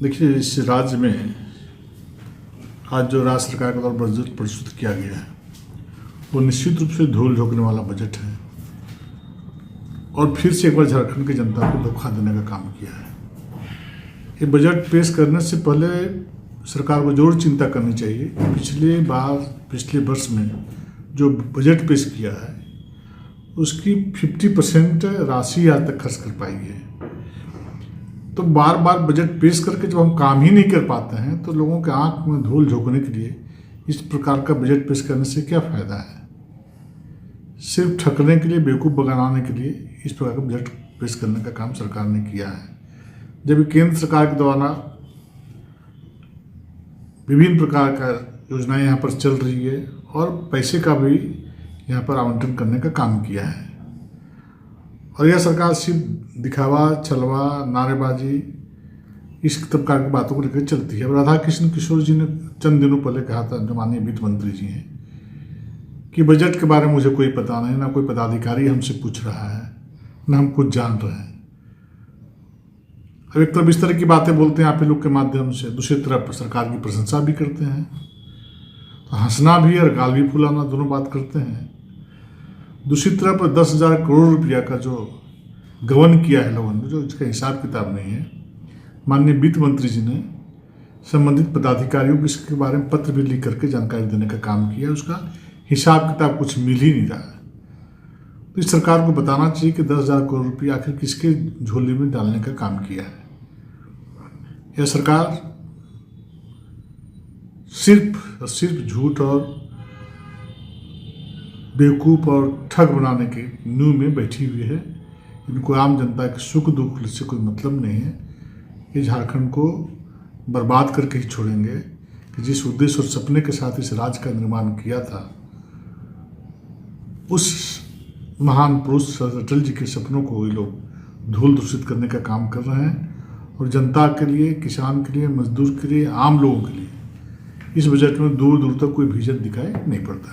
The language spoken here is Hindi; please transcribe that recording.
देखिए, इस राज्य में आज जो राज्य सरकार के द्वारा बजट प्रस्तुत किया गया है वो निश्चित रूप से धूल झोंकने वाला बजट है और फिर से एक बार झारखंड की जनता को धोखा देने का काम किया है। ये बजट पेश करने से पहले सरकार को जरूर चिंता करनी चाहिए कि पिछले वर्ष में जो बजट पेश किया है उसकी 50% राशि आज तक खर्च कर पाई है। तो बार बार बजट पेश करके जब हम काम ही नहीं कर पाते हैं तो लोगों के आंख में धूल झोंकने के लिए इस प्रकार का बजट पेश करने से क्या फ़ायदा है। सिर्फ ठगने के लिए, बेवकूफ़ बनाने के लिए इस प्रकार का बजट पेश करने का काम सरकार ने किया है। जब केंद्र सरकार के द्वारा विभिन्न प्रकार का योजनाएं यहाँ पर चल रही है और पैसे का भी यहाँ पर आवंटन करने का काम किया है और यह सरकार सिर्फ दिखावा, छलवा, नारेबाजी इस प्रकार की बातों को लेकर चलती है। राधा कृष्ण किशोर जी ने चंद दिनों पहले कहा था, जो माननीय वित्त मंत्री जी हैं, कि बजट के बारे में मुझे कोई पता नहीं, ना कोई पदाधिकारी हमसे पूछ रहा है, ना हम कुछ जान रहे हैं। अब एक तरफ इस तरह की बातें बोलते हैं आप लोग के माध्यम से, दूसरी तरफ सरकार की प्रशंसा भी करते हैं। तो हंसना भी और गाल भी फुलाना दोनों बात करते हैं। दूसरी तरफ 10,000 करोड़ रुपया का जो गबन किया है लोगों ने, जो इसका हिसाब किताब नहीं है, माननीय वित्त मंत्री जी ने संबंधित पदाधिकारियों को इसके बारे में पत्र भी लिख करके जानकारी देने का काम किया। उसका हिसाब किताब कुछ मिल ही नहीं रहा है। तो इस सरकार को बताना चाहिए कि 10,000 करोड़ रुपया आखिर किसके झोली में डालने का काम किया है। यह सरकार सिर्फ झूठ और बेवकूफ़ और ठग बनाने के न्यू में बैठी हुई है। इनको आम जनता के सुख दुख से कोई मतलब नहीं है। ये झारखंड को बर्बाद करके ही छोड़ेंगे कि जिस उद्देश्य और सपने के साथ इस राज्य का निर्माण किया था, उस महान पुरुष सरदार अटल जी के सपनों को ये लोग धूल दूषित करने का काम कर रहे हैं और जनता के लिए, किसान के लिए, मजदूर के लिए, आम लोगों के लिए इस बजट में दूर दूर तक कोई विजन दिखाई नहीं पड़ता है।